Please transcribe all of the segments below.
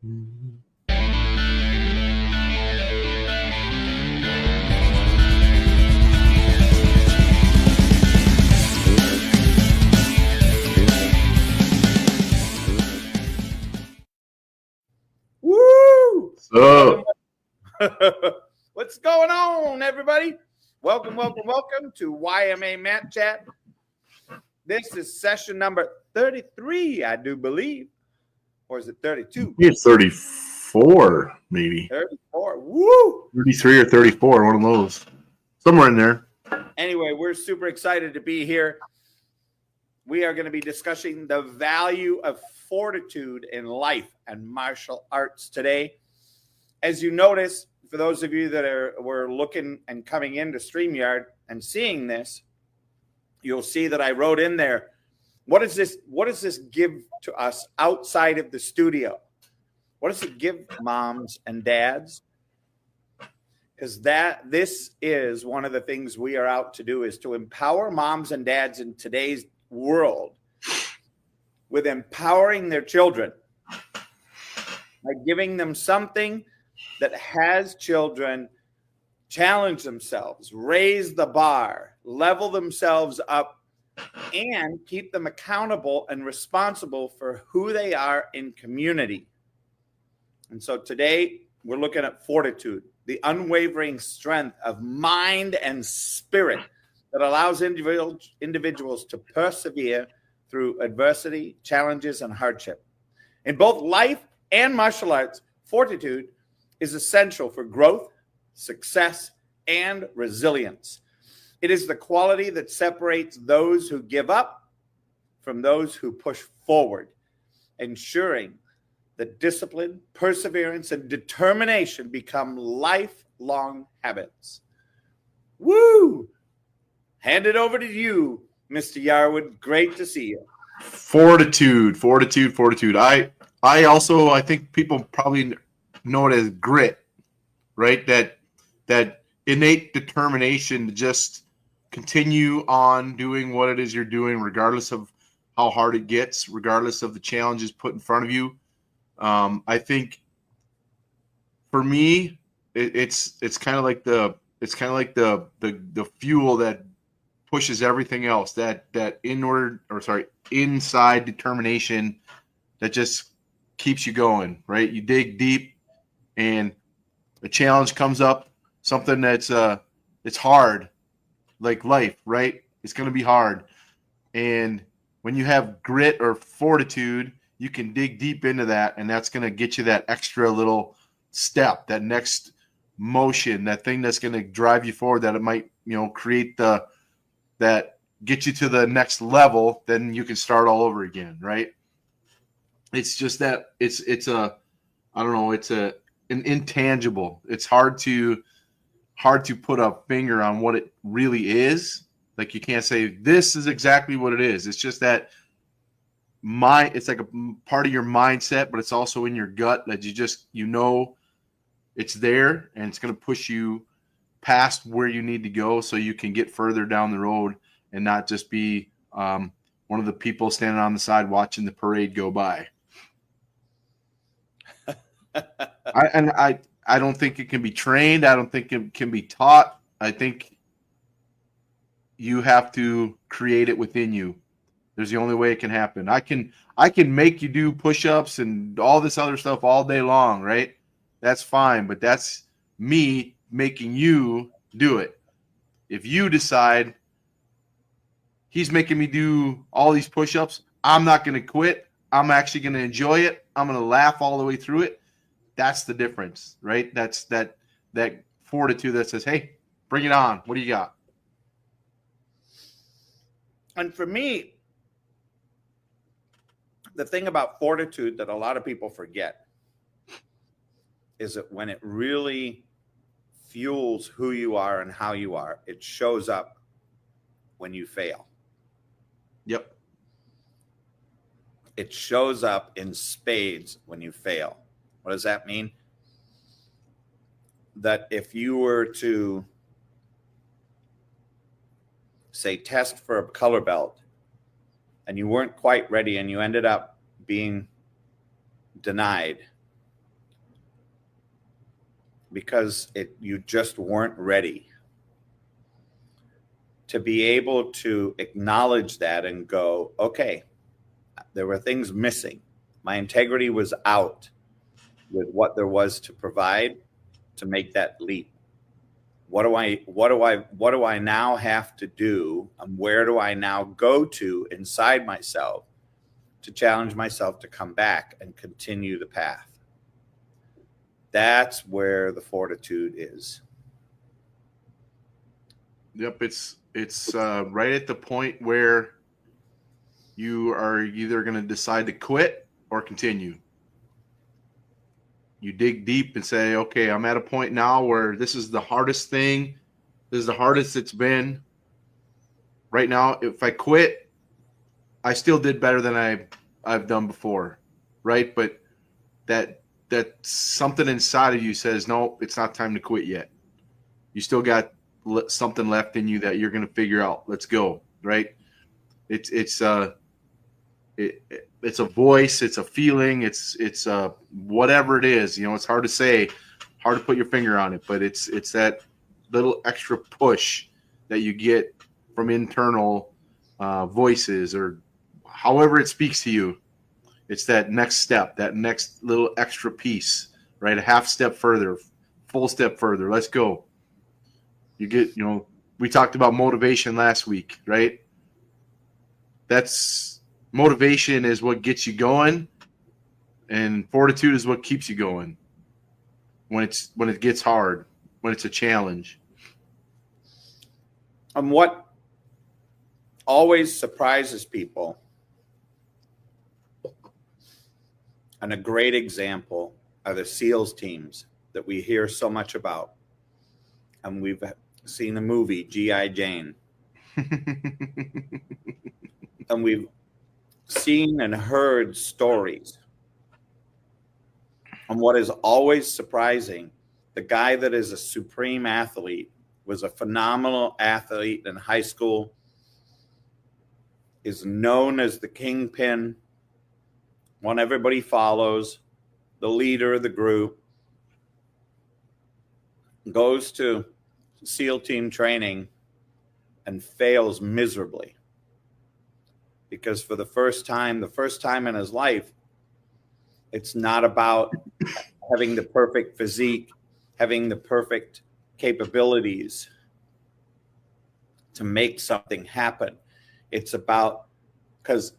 Woo! So, What's going on, everybody? Welcome to YMA Chat. This is session number 33, I do believe. Or is it 32? it's 34, maybe. 34. Woo! 33 or 34, one of those. Somewhere in there. Anyway, we're super excited to be here. We are going to be discussing the value of fortitude in life and martial arts today. As you notice, for those of you that were looking and coming into StreamYard and seeing this, you'll see that I wrote in there, what does this give to us outside of the studio? What does it give moms and dads? Because this is one of the things we are out to do, is to empower moms and dads in today's world with empowering their children by giving them something that has children challenge themselves, raise the bar, level themselves up, and keep them accountable and responsible for who they are in community. And so today we're looking at fortitude, the unwavering strength of mind and spirit that allows individuals to persevere through adversity, challenges, and hardship. In both life and martial arts, fortitude is essential for growth, success, and resilience. It is the quality that separates those who give up from those who push forward, ensuring that discipline, perseverance, and determination become lifelong habits. Woo! Hand it over to you, Mr. Yarwood. Great to see you. Fortitude. I think people probably know it as grit, right? That innate determination to just continue on doing what it is you're doing, regardless of how hard it gets, regardless of the challenges put in front of you. I think for me, it's kind of like the fuel that pushes everything else. That inside determination that just keeps you going, right? You dig deep, and a challenge comes up, something that's it's hard, like life, right? It's going to be hard. And when you have grit or fortitude, you can dig deep into that, and that's going to get you that extra little step, that next motion, that thing that's going to drive you forward, that it might, create that get you to the next level. Then you can start all over again, right? It's just that it's an intangible. It's hard to put a finger on what it really is. Like, you can't say this is exactly what it is. It's just that it's like a part of your mindset, but it's also in your gut that it's there, and it's going to push you past where you need to go so you can get further down the road and not just be one of the people standing on the side watching the parade go by. I don't think it can be trained. I don't think it can be taught. I think you have to create it within you. There's the only way it can happen. I can make you do push-ups and all this other stuff all day long, right? That's fine, but that's me making you do it. If you decide he's making me do all these push-ups, I'm not going to quit. I'm actually going to enjoy it. I'm going to laugh all the way through it. That's the difference, right? That's that fortitude that says, hey, bring it on. What do you got? And for me, the thing about fortitude that a lot of people forget is that when it really fuels who you are and how you are, it shows up when you fail. Yep. It shows up in spades when you fail. What does that mean? That if you were to, say, test for a color belt and you weren't quite ready and you ended up being denied, because you just weren't ready. To be able to acknowledge that and go, okay, there were things missing. My integrity was out with what there was to provide to make that leap. What do I now have to do? And where do I now go to inside myself to challenge myself to come back and continue the path? That's where the fortitude is. Yep, it's right at the point where you are either going to decide to quit or continue. You dig deep and say, okay, I'm at a point now where this is the hardest thing. This is the hardest it's been. Right now, if I quit, I still did better than I've done before, right? But that something inside of you says, no, it's not time to quit yet. You still got something left in you that you're going to figure out. Let's go, right? It's a voice, it's a feeling, it's whatever it is. You know, it's hard to say, hard to put your finger on it, but it's that little extra push that you get from internal voices or however it speaks to you. It's that next step, that next little extra piece, right? A half step further, full step further. Let's go. You get, we talked about motivation last week, right? That's motivation is what gets you going, and fortitude is what keeps you going when it gets hard, when it's a challenge. And what always surprises people, and a great example are the SEALs teams that we hear so much about. And we've seen the movie G.I. Jane. And we've seen and heard stories. And what is always surprising, the guy that is a supreme athlete, was a phenomenal athlete in high school, is known as the kingpin, one everybody follows, the leader of the group, goes to SEAL team training and fails miserably. Because for the first time in his life, it's not about having the perfect physique, having the perfect capabilities to make something happen. It's about, because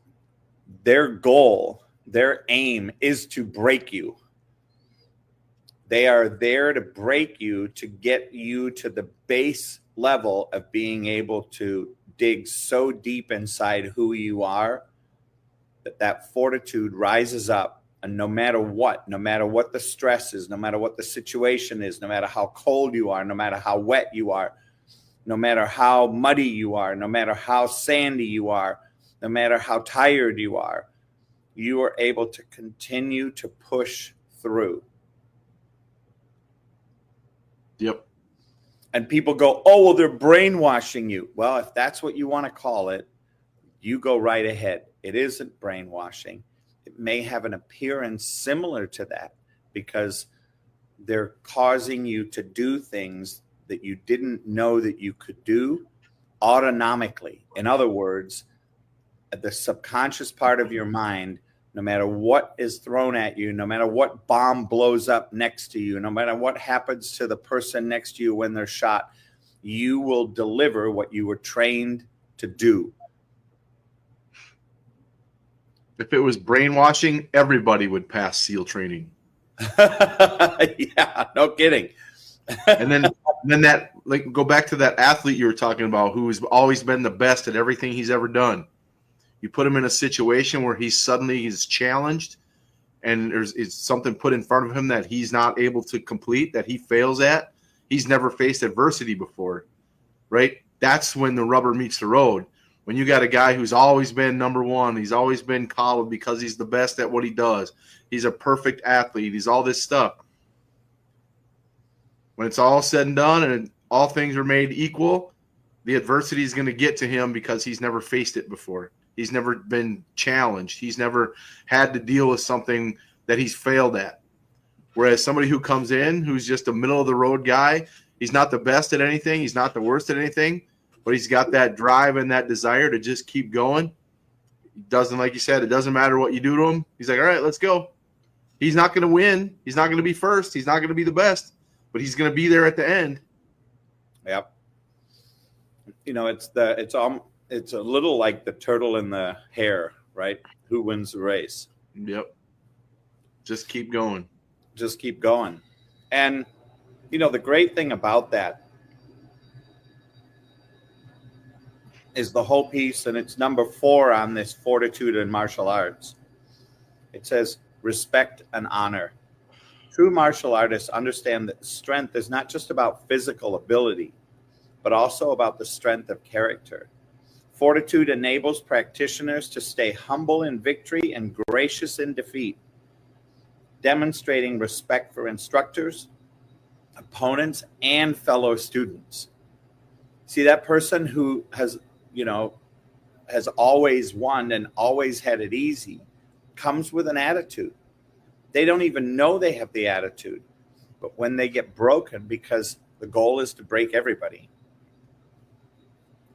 their goal, their aim is to break you. They are there to break you, to get you to the base level of being able to dig so deep inside who you are that fortitude rises up. And no matter what the stress is, no matter what the situation is, no matter how cold you are, no matter how wet you are, no matter how muddy you are, no matter how sandy you are, no matter how tired you are able to continue to push through. Yep. And people go, oh, well, they're brainwashing you. Well, if that's what you want to call it, you go right ahead. It isn't brainwashing. It may have an appearance similar to that because they're causing you to do things that you didn't know that you could do autonomically. In other words, at the subconscious part of your mind, no matter what is thrown at you, no matter what bomb blows up next to you, no matter what happens to the person next to you when they're shot, you will deliver what you were trained to do. If it was brainwashing, everybody would pass SEAL training. Yeah, no kidding. and then that, like, go back to that athlete you were talking about who's always been the best at everything he's ever done. You put him in a situation where he's challenged and there's something put in front of him that he's not able to complete, that he fails at. He's never faced adversity before, right? That's when the rubber meets the road. When you got a guy who's always been number one, he's always been coddled because he's the best at what he does. He's a perfect athlete. He's all this stuff. When it's all said and done and all things are made equal, the adversity is going to get to him because he's never faced it before. He's never been challenged. He's never had to deal with something that he's failed at. Whereas somebody who comes in, who's just a middle of the road guy, he's not the best at anything. He's not the worst at anything, but he's got that drive and that desire to just keep going. He doesn't, like you said, it doesn't matter what you do to him. He's like, all right, let's go. He's not going to win. He's not going to be first. He's not going to be the best, but he's going to be there at the end. Yep. You know, it's a little like the turtle and the hare, right? Who wins the race? Yep. Just keep going. Just keep going. And, you know, the great thing about that is the whole piece, and it's number 4 on this fortitude and martial arts. It says, respect and honor. True martial artists understand that strength is not just about physical ability, but also about the strength of character. Fortitude enables practitioners to stay humble in victory and gracious in defeat, demonstrating respect for instructors, opponents, and fellow students. See, that person who has always won and always had it easy comes with an attitude. They don't even know they have the attitude. But when they get broken, because the goal is to break everybody,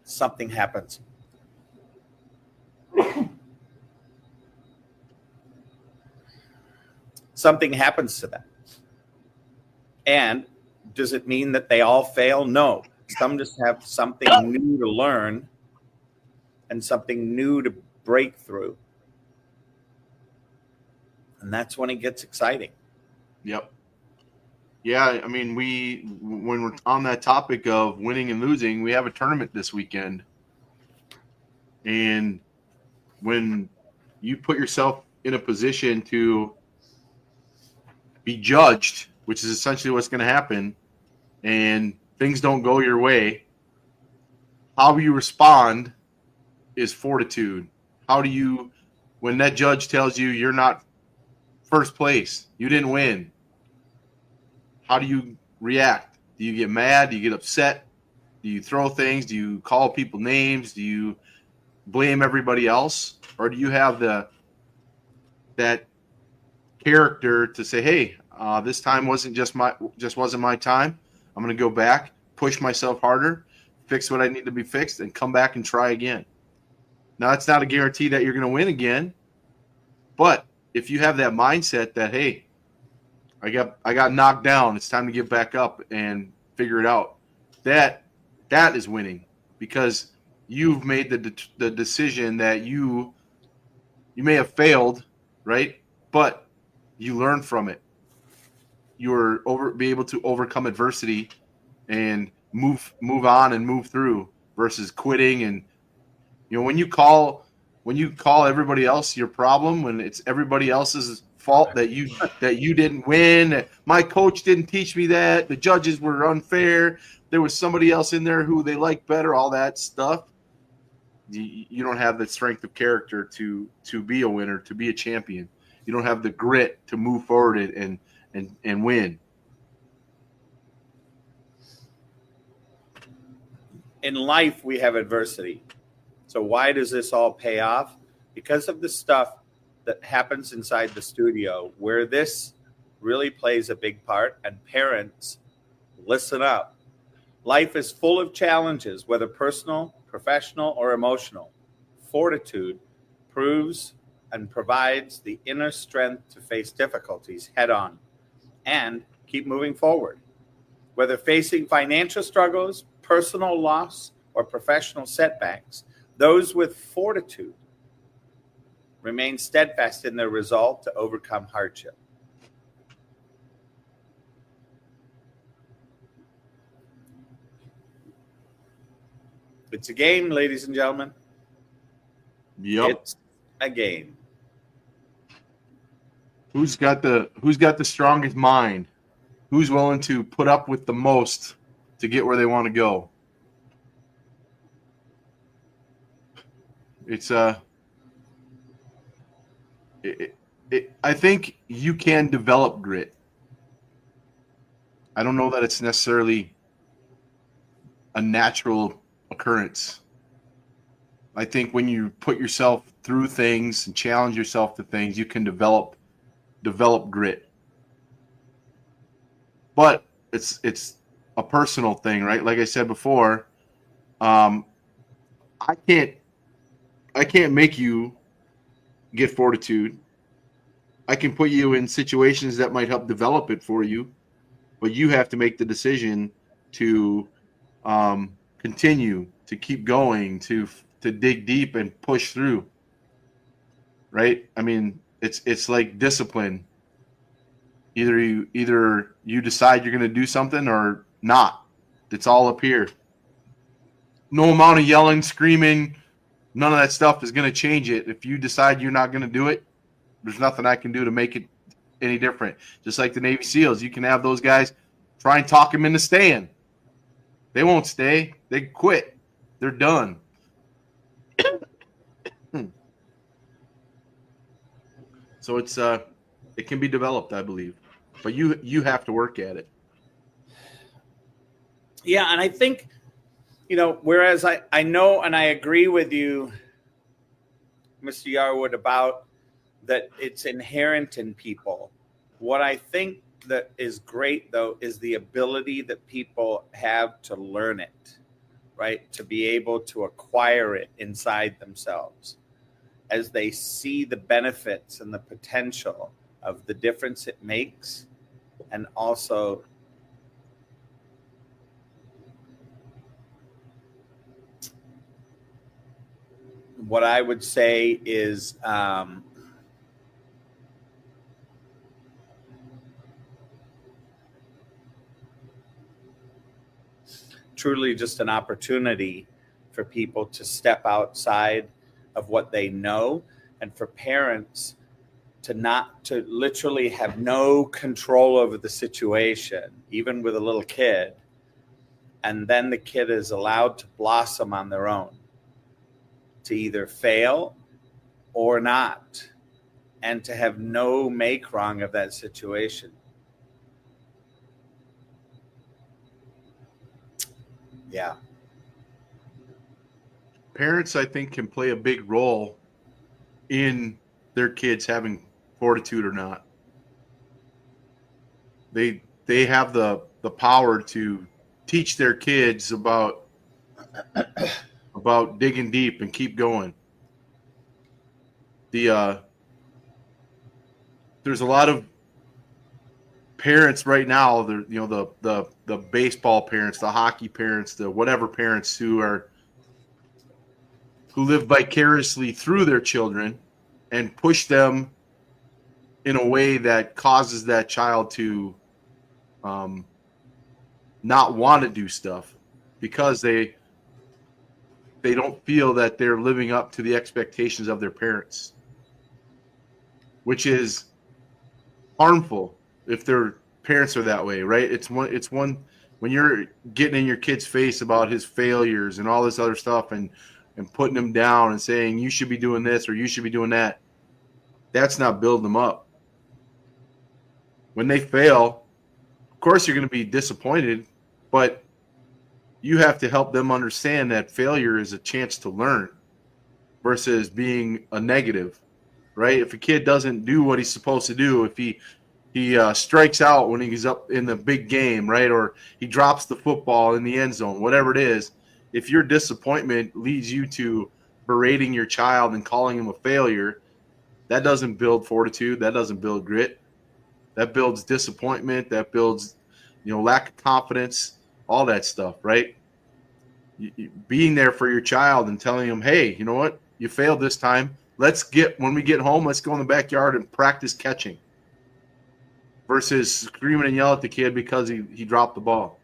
something happens. Something happens to them. And does it mean that they all fail? No. Some just have something new to learn and something new to break through. And that's when it gets exciting. Yep. Yeah, I mean, when we're on that topic of winning and losing, we have a tournament this weekend. And when you put yourself in a position to be judged, which is essentially what's going to happen, and things don't go your way, how you respond is fortitude. How do you, when that judge tells you you're not first place, you didn't win, how do you react? Do you get mad? Do you get upset? Do you throw things? Do you call people names? Do you blame everybody else? Or do you have that character to say, hey, this time wasn't wasn't my time. I'm going to go back, push myself harder, fix what I need to be fixed, and come back and try again. Now, it's not a guarantee that you're going to win again, but if you have that mindset that, hey, I got knocked down, it's time to get back up and figure it out, that is winning, because you've made the decision that you may have failed, right? But you learn from it. Be able to overcome adversity and move on and move through, versus quitting. And when you call everybody else your problem, when it's everybody else's fault that you didn't win, my coach didn't teach me that, the judges were unfair, there was somebody else in there who they liked better, all that stuff, you don't have the strength of character to be a winner, to be a champion. You don't have the grit to move forward and win. In life, we have adversity. So why does this all pay off? Because of the stuff that happens inside the studio, where this really plays a big part. And parents, listen up. Life is full of challenges, whether personal, professional, or emotional. Fortitude proves and provides the inner strength to face difficulties head on and keep moving forward. Whether facing financial struggles, personal loss, or professional setbacks, those with fortitude remain steadfast in their resolve to overcome hardship. It's a game, ladies and gentlemen. Yep. It's a game. Who's got the strongest mind? Who's willing to put up with the most to get where they want to go? It's I think you can develop grit. I don't know that it's necessarily a natural occurrence. I think when you put yourself through things and challenge yourself to things, you can develop grit. but it's a personal thing, right? Like I said before, I can't make you get fortitude. I can put you in situations that might help develop it for you, but you have to make the decision to continue, to keep going, to dig deep and push through. Right? I mean, it's like discipline. Either you decide you're going to do something or not. It's all up here. No amount of yelling, screaming, none of that stuff is going to change it. If you decide you're not going to do it, there's nothing I can do to make it any different. Just like the Navy SEALs, you can have those guys try and talk them into staying. They won't stay. They quit. They're done. So it can be developed, I believe, but you have to work at it. Yeah, and I think, whereas I know and I agree with you, Mr. Yarwood, about that it's inherent in people. What I think that is great, though, is the ability that people have to learn it, right? To be able to acquire it inside themselves as they see the benefits and the potential of the difference it makes. And also what I would say is truly just an opportunity for people to step outside of what they know, and for parents to literally have no control over the situation, even with a little kid. And then the kid is allowed to blossom on their own, to either fail or not, and to have no make wrong of that situation. Yeah. Parents, I think, can play a big role in their kids having fortitude or not. They have the power to teach their kids about digging deep and keep going. There's a lot of parents right now, the baseball parents, the hockey parents, the whatever parents who live vicariously through their children and push them in a way that causes that child to not want to do stuff because they don't feel that they're living up to the expectations of their parents, which is harmful if their parents are that way, right? It's one when you're getting in your kid's face about his failures and all this other stuff and putting him down and saying you should be doing this or you should be doing that. That's not building them up. When they fail, of course you're going to be disappointed, but you have to help them understand that failure is a chance to learn versus being a negative, right? If a kid doesn't do what he's supposed to do, if he strikes out when he's up in the big game, right? Or he drops the football in the end zone, whatever it is, if your disappointment leads you to berating your child and calling him a failure, that doesn't build fortitude. That doesn't build grit. That builds disappointment. That builds, lack of confidence, all that stuff, right? Being there for your child and telling him, hey, you know what? You failed this time. When we get home, let's go in the backyard and practice catching versus screaming and yell at the kid because he dropped the ball,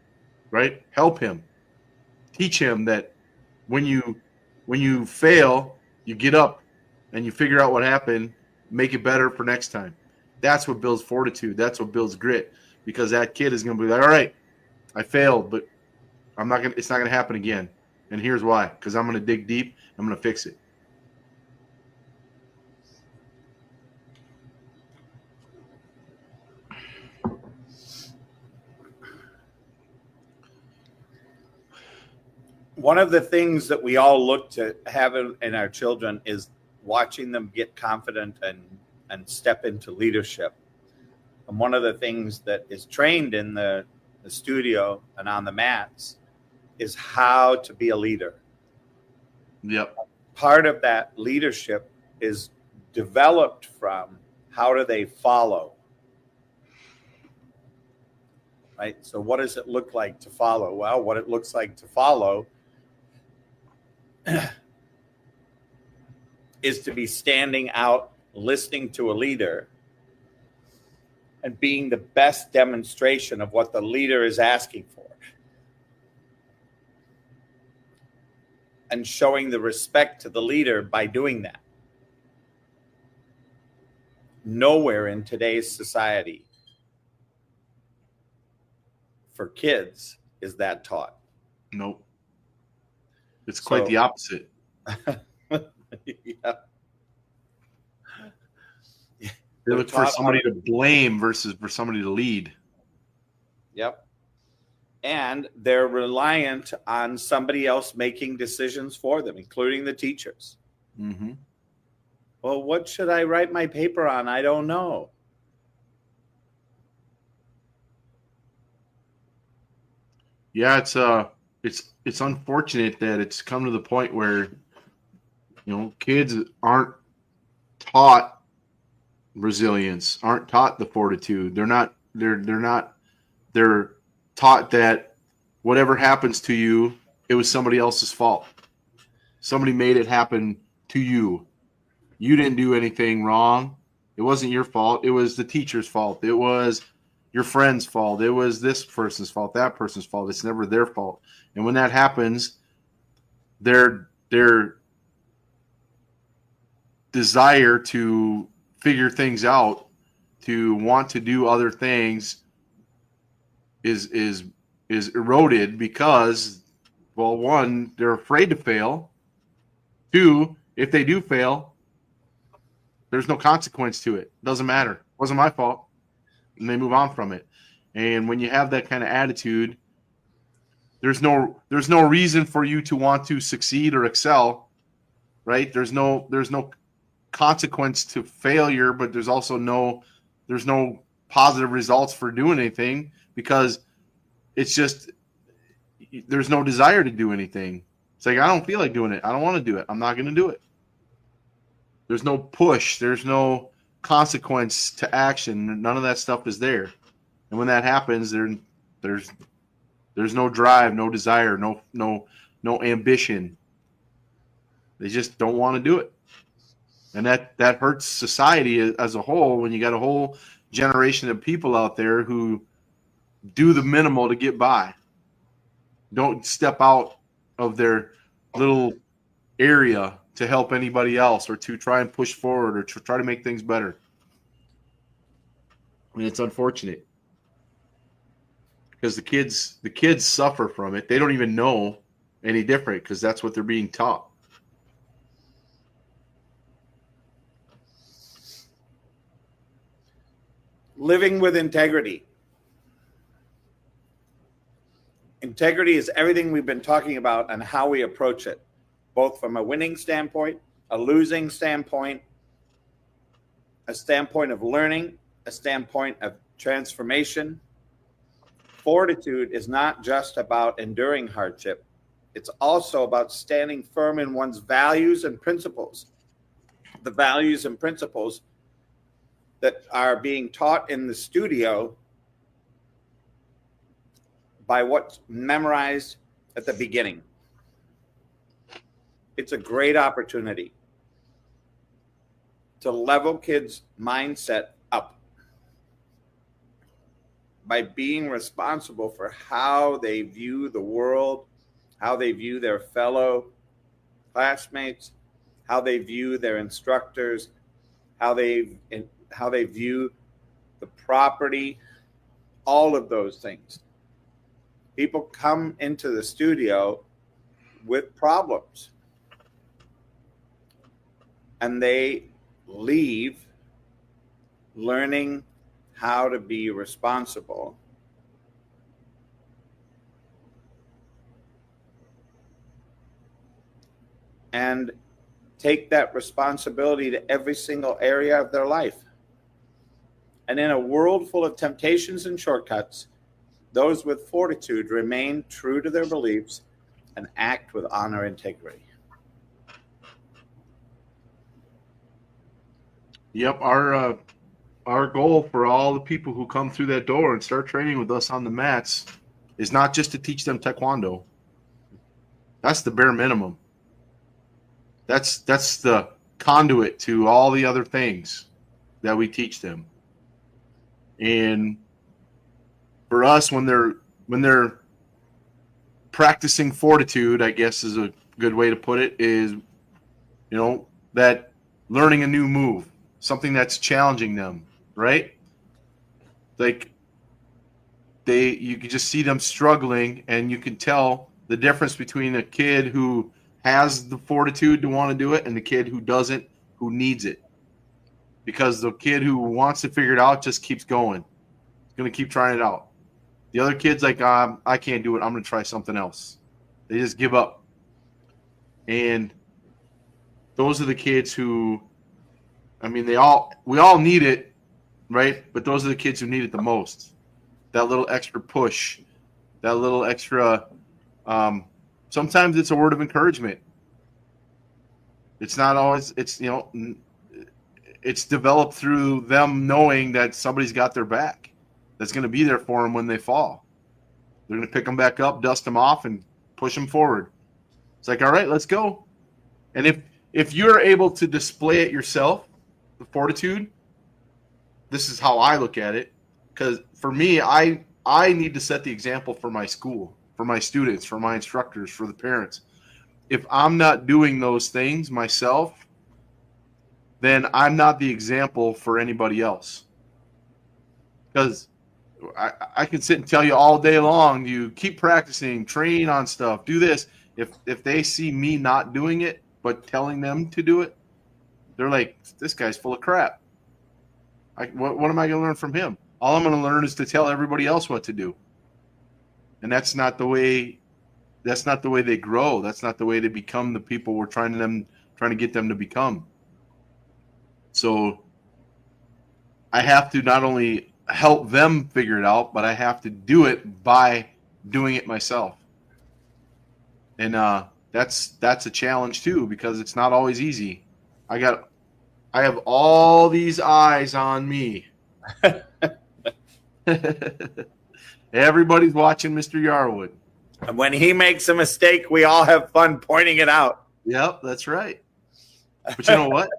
right? Help him. Teach him that when you fail, you get up and you figure out what happened, make it better for next time. That's what builds fortitude. That's what builds grit, because that kid is going to be like, all right, I failed, but it's not going to happen again. And here's why, because I'm going to dig deep. I'm going to fix it. One of the things that we all look to have in our children is watching them get confident and step into leadership. And one of the things that is trained in the the studio and on the mats is how to be a leader. Yep. Part of that leadership is developed from how do they follow, right? So what does it look like to follow? Well, what it looks like to follow is to be standing out, listening to a leader, and being the best demonstration of what the leader is asking for. And showing the respect to the leader by doing that. Nowhere in today's society for kids is that taught. Nope. It's quite the opposite. Yeah. They look for somebody to blame versus for somebody to lead. Yep. And they're reliant on somebody else making decisions for them, including the teachers. Mm-hmm. Well, what should I write my paper on? I don't know. Yeah, it's unfortunate that it's come to the point where, kids aren't taught resilience, aren't taught the fortitude. They're taught that whatever happens to you, it was somebody else's fault. Somebody made it happen to you. You didn't do anything wrong. It wasn't your fault. It was the teacher's fault. It was your friend's fault. It was this person's fault, that person's fault. It's never their fault. And when that happens, their desire to figure things out, to want to do other things is eroded because, well, one, they're afraid to fail. Two, if they do fail, there's no consequence to it. Doesn't matter. It wasn't my fault. And they move on from it. And when you have that kind of attitude, there's no reason for you to want to succeed or excel, right? There's no consequence to failure, but there's no positive results for doing anything because it's just there's no desire to do anything. It's like, I don't feel like doing it. I don't want to do it. I'm not going to do it. There's no push. There's no consequence to action. None of that stuff is there. And when that happens, there's no drive, no desire, no ambition. They just don't want to do it. And that hurts society as a whole when you got a whole generation of people out there who do the minimal to get by. Don't step out of their little area to help anybody else or to try and push forward or to try to make things better. I mean, it's unfortunate because the kids suffer from it. They don't even know any different because that's what they're being taught. Living with integrity. Integrity is everything we've been talking about and how we approach it, both from a winning standpoint, a losing standpoint, a standpoint of learning, a standpoint of transformation. Fortitude is not just about enduring hardship. It's also about standing firm in one's values and principles. The values and principles that are being taught in the studio by what's memorized at the beginning. It's a great opportunity to level kids' mindset up by being responsible for how they view the world, how they view their fellow classmates, how they view their instructors, how they view the property, all of those things. People come into the studio with problems and they leave learning how to be responsible and take that responsibility to every single area of their life. And in a world full of temptations and shortcuts, Those with fortitude remain true to their beliefs and act with honor and integrity. Yep, our goal for all the people who come through that door and start training with us on the mats is not just to teach them taekwondo. That's the bare minimum. That's the conduit to all the other things that we teach them. And for us, when they're practicing fortitude, I guess is a good way to put it, is, that learning a new move, something that's challenging them, right? Like you can just see them struggling, and you can tell the difference between a kid who has the fortitude to want to do it and the kid who doesn't, who needs it. Because the kid who wants to figure it out just keeps going. He's going to keep trying it out. The other kid's like, I can't do it. I'm going to try something else. They just give up. And those are the kids who, we all need it, right? But those are the kids who need it the most. That little extra push, that little extra, sometimes it's a word of encouragement. It's not always, it's developed through them knowing that somebody's got their back, that's going to be there for them when they fall. They're going to pick them back up, dust them off, and push them forward. It's like, all right, let's go. And if you're able to display it yourself, the fortitude, this is how I look at it. Because for me, I need to set the example for my school, for my students, for my instructors, for the parents. If I'm not doing those things myself, then I'm not the example for anybody else. Because I can sit and tell you all day long, you keep practicing, train on stuff, do this. If they see me not doing it, but telling them to do it, they're like, this guy's full of crap. What am I going to learn from him? All I'm going to learn is to tell everybody else what to do. And that's not the way they grow. That's not the way they become the people we're trying to get them to become. So I have to not only help them figure it out, but I have to do it by doing it myself. And that's a challenge too, because it's not always easy. I have all these eyes on me. Everybody's watching Mr. Yarwood. And when he makes a mistake, we all have fun pointing it out. Yep, that's right. But you know what?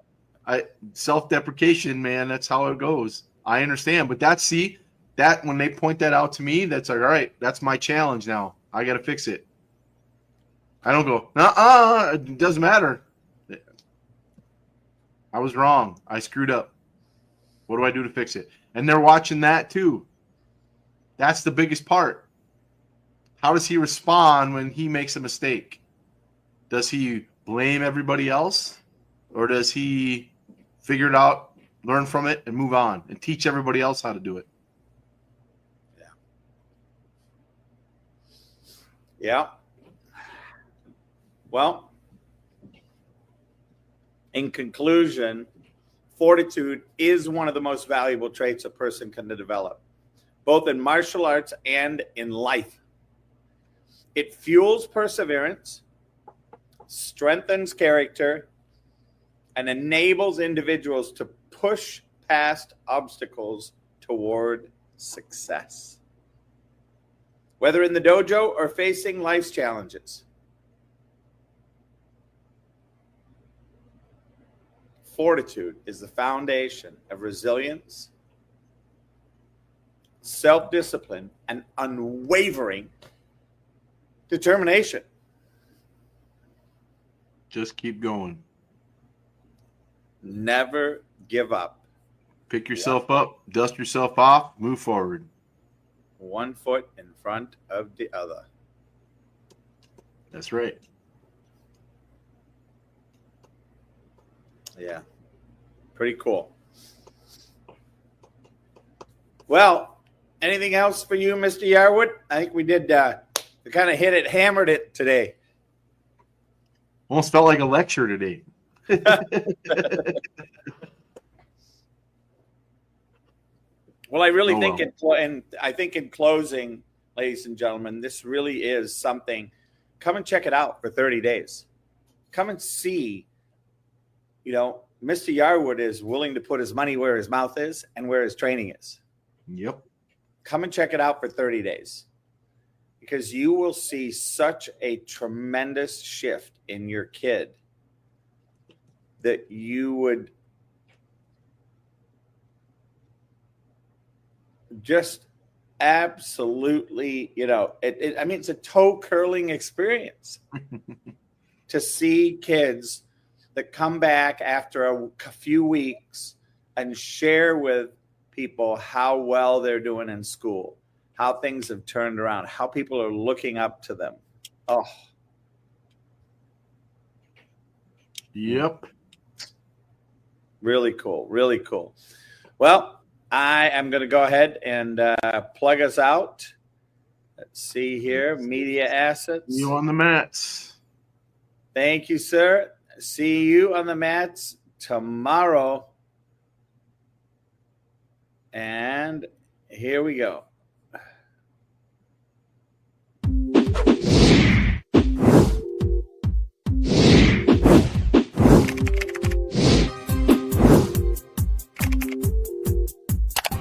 Self-deprecation, man, that's how it goes. I understand. But that when they point that out to me, that's like, all right, that's my challenge now. I got to fix it. I don't go, it doesn't matter. I was wrong. I screwed up. What do I do to fix it? And they're watching that too. That's the biggest part. How does he respond when he makes a mistake? Does he blame everybody else? Or does he figure it out, learn from it, and move on and teach everybody else how to do it? Yeah. Well, in conclusion, fortitude is one of the most valuable traits a person can develop, both in martial arts and in life. It fuels perseverance, strengthens character, and enables individuals to push past obstacles toward success. Whether in the dojo or facing life's challenges, fortitude is the foundation of resilience, self-discipline, and unwavering determination. Just keep going. Never give up. Pick yourself up, dust yourself off, move forward. One foot in front of the other. That's right. Yeah. Pretty cool. Well, anything else for you, Mr. Yarwood? I think we did, we kind of hammered it today. Almost felt like a lecture today. Well, I really think I think in closing, ladies and gentlemen, this really is something. Come and check it out for 30 days. Come and see, Mr. Yarwood is willing to put his money where his mouth is and where his training is. Yep. Come and check it out for 30 days because you will see such a tremendous shift in your kid that you would just absolutely, it's a toe curling experience to see kids that come back after a few weeks and share with people how well they're doing in school, how things have turned around, how people are looking up to them. Oh. Yep. Really cool. Really cool. Well, I am going to go ahead and plug us out. Let's see here. Media assets. You on the mats. Thank you, sir. See you on the mats tomorrow. And here we go.